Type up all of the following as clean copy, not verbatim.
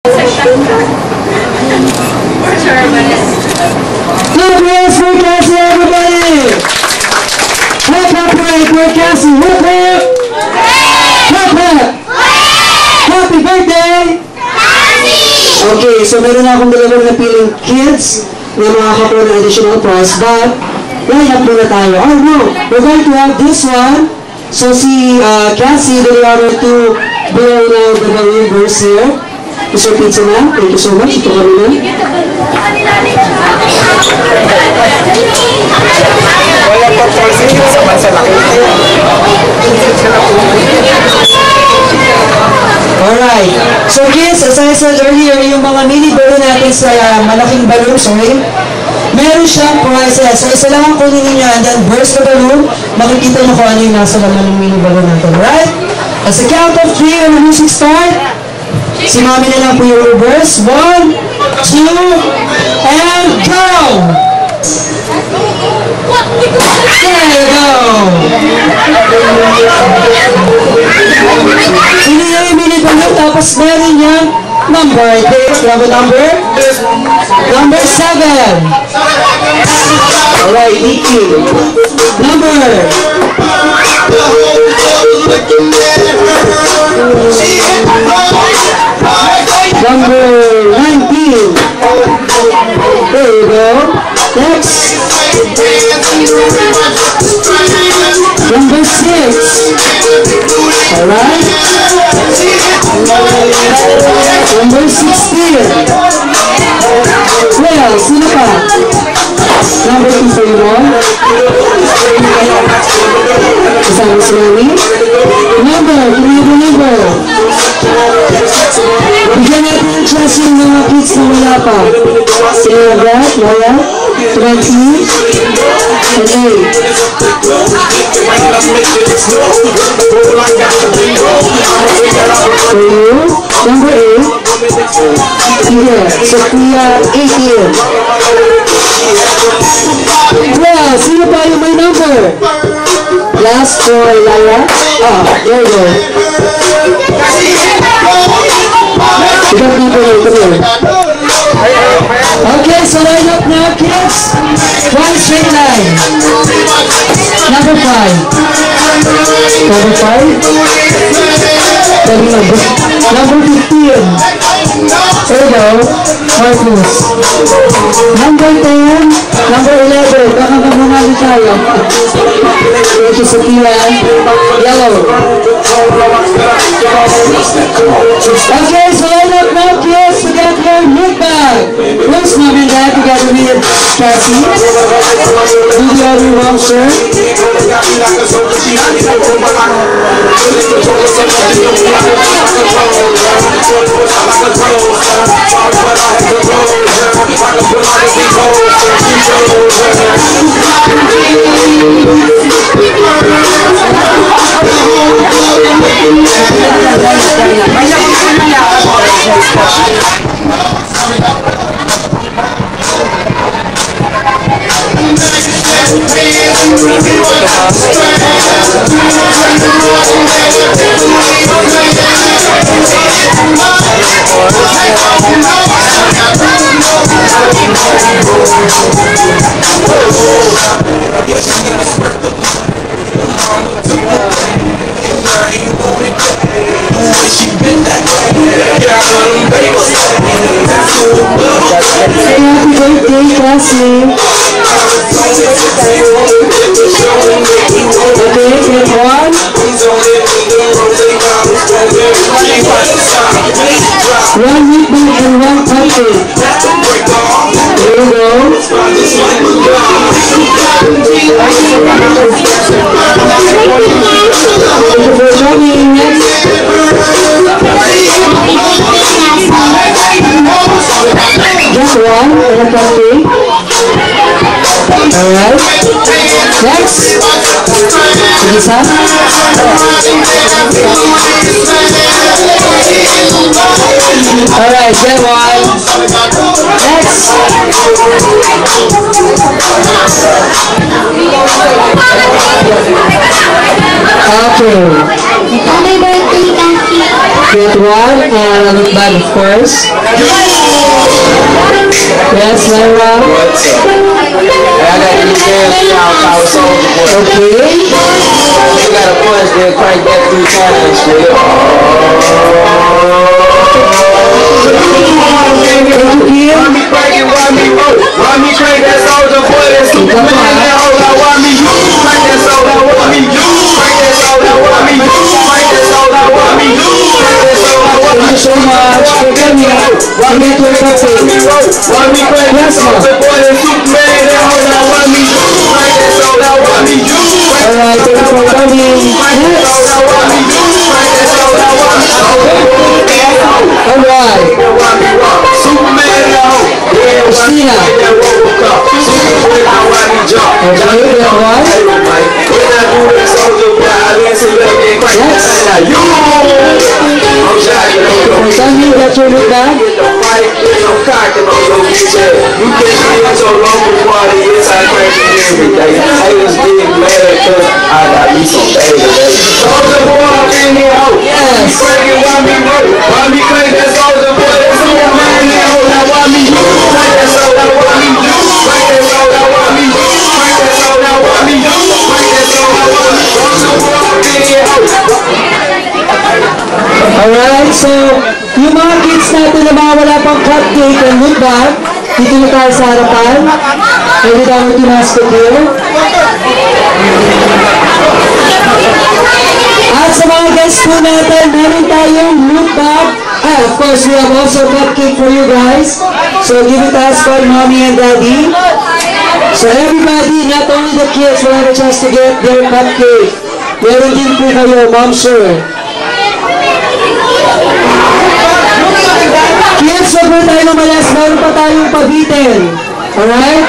Applause for Cassie, everybody! Clap, clap, right for Cassie. Hip, hip! Clap, clap! Happy birthday! Okay, so meron na akong dalawang napiling kids na makakakuha ng additional prize, but line up muna tayo. Oh no, we're going to have this one. So si Cassie, very honored to blow now the balloon burst here. Mr. Pizza na, thank you so much. Ito kami na. Wala po forcing sa bansa laki. Alright. So kids, as I said earlier, yung mga mini balloon natin sa malaking balloon, meron siyang prizes. So isa lang ang kunin ninyo and then burst the balloon, makikita nyo kung ano yung nasa laman ng mini balloon natin. Right? As a count of 3 and the music start, si Mami na lang po yung reverse. 1, 2, and go! There you go! Sino yung mini balloon? Tapos meron niyang number. Grab a number. Number 7. Alright, DQ. Number. Number 19. There you go. Next. Number 6. Alright. Number 16. Well, sino pa? Number 2 for you all. Kasama si Mami. Number, number. Bigyan natin ng chance yung mga kids na wala pa. Sino ba? Wala? 20 and 8. For you, number 8. Here, Sophia, 18. Well, sino pa yung may number? Last for Lara. There you go. You got number 8, come here. Okay, so line up now, kids. One straight line. Number 5. Number 5? Number 15. There you go. Marcus. Number 10. Number 11. Baka mamunali tayo. Ito sa tira. Yellow. Okay, so line up now, kids. We got your look back. Where's Mom and Dad together with Cassie? Do the other one, sir? Happy birthday, Cassie. Okay, take one. One meat bag and one cupcake. There you go. Thank you for joining. Next. Just one and a cupcake. Alright. Next. Isa. Alright, get one. Next. Okay. Happy birthday, Cassie. Get one, and a look back, of course. Yes, Lyra. What's up? I got to dance now, Power Soldier Boy. Okay. You got a punch, then crank that 3 times, straight up. Why me crank it, why me roll? Why me crank that Soldier Boy? That Superman, that hold out, why me you? Crank that soul out, why me you? Crank that soul out, why me you? Crank that soul out, why me you? Crank that soul out, why me you? Thank you so much for coming out. Why me crank that Soldier Boy? That Superman, that hold out, why me you? Crank that soul out, why me you? Alright, thank you for coming. Next. Alright. Christina. Okay, that one. Yes. For some you got your look back. Alright, so yung mga kids natin na mga wala pang cupcake and look back, dito na tayo sa harapan. Pwede tayo tinasco here. At sa mga guests po natin, meron tayong look back. Of course, we have also cupcake for you guys. So give it us for mommy and daddy. So everybody, not only the kids will have a chance to get their cupcake. Meron din po kayo, ma'am sir. Kids, wag mo tayo lumalas. Meron pa tayong pabitin. Alright?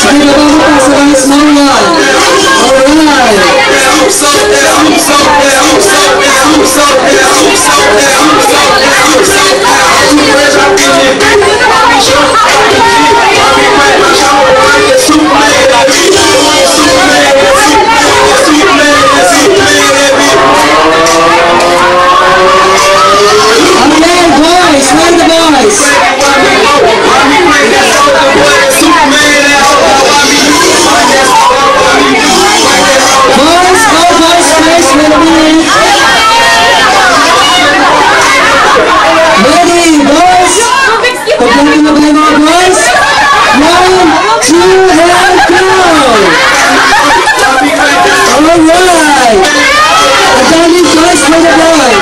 Sige, labang mo pa sa mga small one. Alright. Okay, boys, where are the boys? Boys, go boys, guys, wait a minute. Ready, boys? Pagkakin na ba yung mga boys? 1, 2, and go! Alright! Again, boys, for the boys.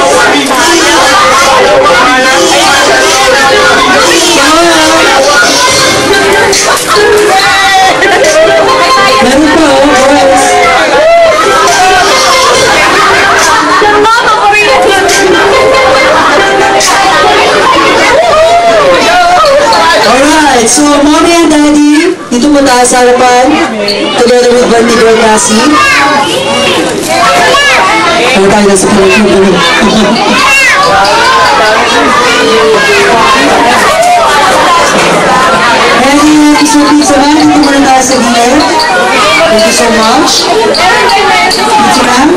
Meron pa, boys. Alright, so mommy and daddy, dito mo tayo sa harapan, together with Bunty Girl Cassie. Ano tayo na sa pangkakita? And yung pizza man, dito mo na tayo sa gilid. Thank you so much. Pizza man.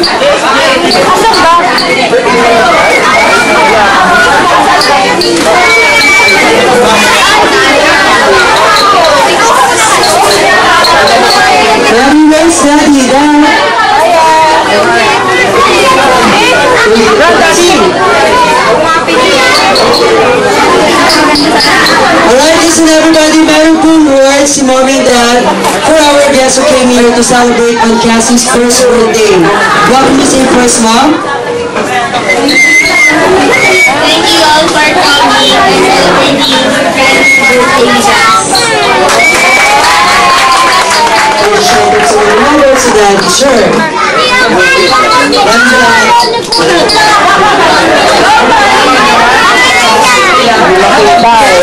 Anyways, daddy, down. Alright, listen everybody, meron pong words si mom and dad for our guests who came here to celebrate on Cassie's first birthday. What can you say first, mom? Thank you all for coming and celebrating Cassie's birthday with us. So remember to that, sure. Bye.